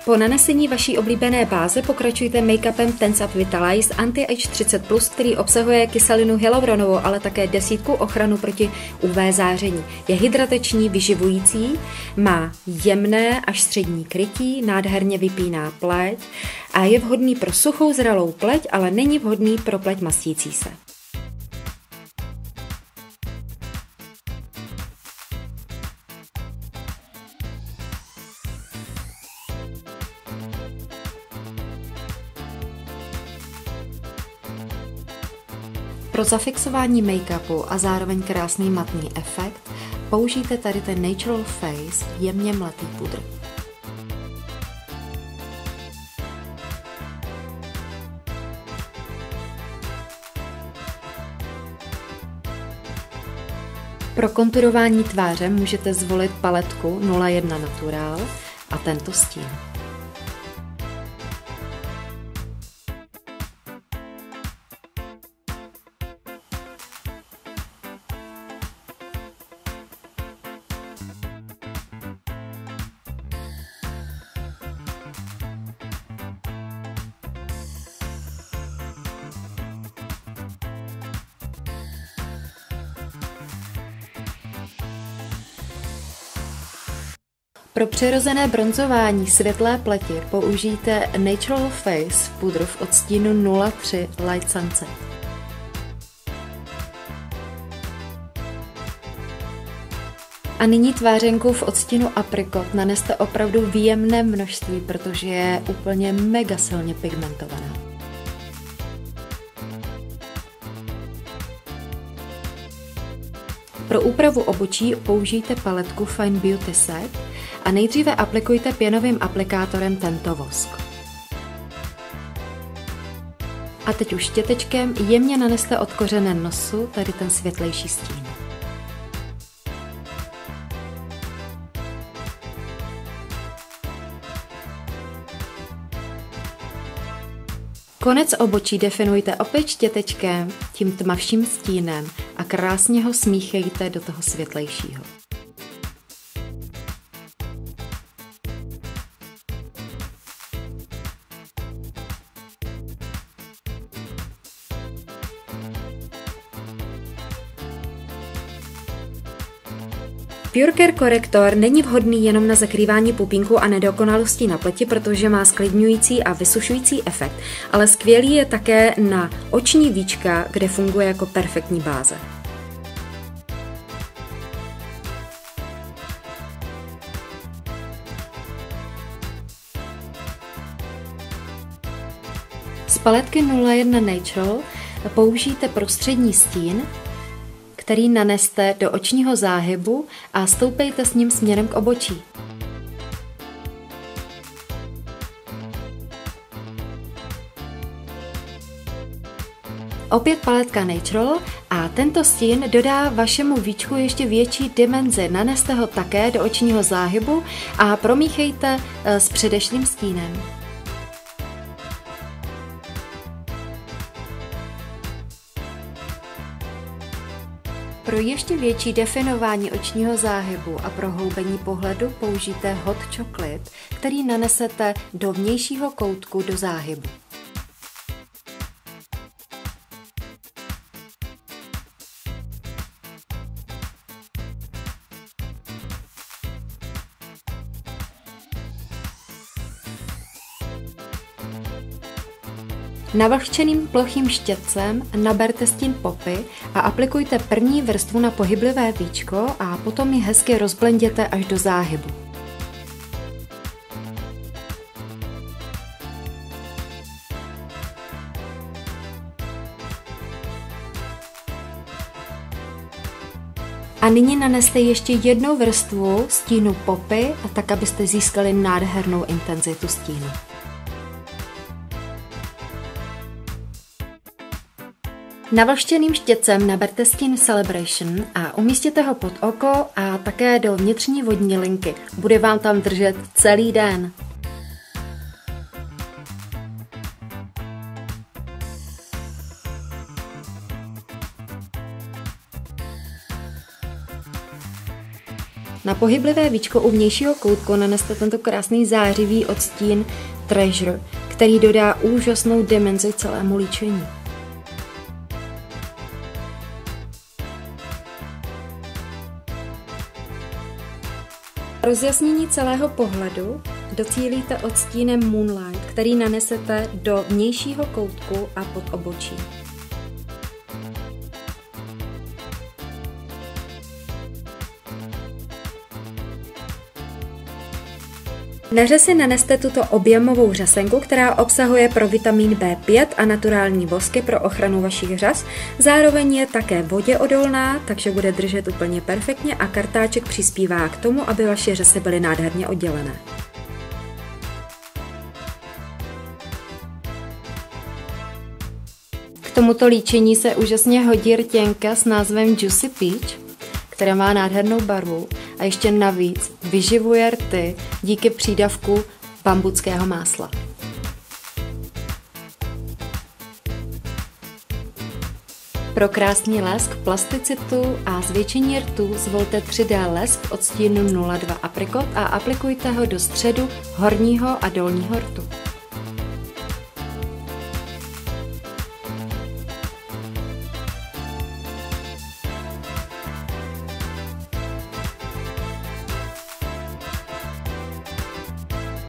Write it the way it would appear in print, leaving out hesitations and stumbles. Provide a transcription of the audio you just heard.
Po nanesení vaší oblíbené báze pokračujte make-upem Tense Up Vitalize Anti-Age 30+, který obsahuje kyselinu hyaluronovou, ale také 10 ochranu proti UV záření. Je hydratační, vyživující, má jemné až střední krytí, nádherně vypíná pleť a je vhodný pro suchou zralou pleť, ale není vhodný pro pleť mastící se. Pro zafixování make-upu a zároveň krásný matný efekt použijte tady ten Natural Face jemně mletý pudr. Pro konturování tváře můžete zvolit paletku 01 Natural a tento stín. Pro přirozené bronzování světlé pleti použijte Natural Face pudr v odstínu 03 Light Sunset. A nyní tvářenku v odstínu Apricot naneste opravdu v jemném množství, protože je úplně mega silně pigmentovaná. Pro úpravu obočí použijte paletku Fine Beauty Set a nejdříve aplikujte pěnovým aplikátorem tento vosk. A teď už štětečkem jemně naneste od kořene nosu tady ten světlejší stín. Konec obočí definujte opět štětečkem, tím tmavším stínem a krásně ho smíchejte do toho světlejšího. Pure Care korektor není vhodný jenom na zakrývání pupínků a nedokonalostí na pleti, protože má sklidňující a vysušující efekt, ale skvělý je také na oční víčka, kde funguje jako perfektní báze. Z paletky 01 Natural použijte prostřední stín, který naneste do očního záhybu a stoupejte s ním směrem k obočí. Opět paletka Natural a tento stín dodá vašemu víčku ještě větší dimenzi. Naneste ho také do očního záhybu a promíchejte s předešlým stínem. Pro ještě větší definování očního záhybu a prohloubení pohledu použijte Hot Chocolate, který nanesete do vnějšího koutku do záhybu. Navlhčeným plochým štětcem naberte stín Poppy a aplikujte první vrstvu na pohyblivé víčko a potom ji hezky rozblenděte až do záhybu. A nyní naneste ještě jednou vrstvu stínu Poppy, tak abyste získali nádhernou intenzitu stínu. Navlhčeným štětcem naberte stín Celebration a umístěte ho pod oko a také do vnitřní vodní linky. Bude vám tam držet celý den. Na pohyblivé víčko u vnějšího koutku naneste tento krásný zářivý odstín Treasure, který dodá úžasnou dimenzi celému líčení. Rozjasnění celého pohledu docílíte odstínem Moonlight, který nanesete do vnějšího koutku a pod obočí. Na řasy naneste tuto objemovou řasenku, která obsahuje provitamin B5 a naturální vosky pro ochranu vašich řas. Zároveň je také vodě odolná, takže bude držet úplně perfektně a kartáček přispívá k tomu, aby vaše řasy byly nádherně oddělené. K tomuto líčení se úžasně hodí rtěnka s názvem Juicy Peach, která má nádhernou barvu a ještě navíc vyživuje rty díky přídavku bambuckého másla. Pro krásný lesk, plasticitu a zvětšení rtů zvolte 3D lesk v odstínu 02 aprikot a aplikujte ho do středu horního a dolního rtu.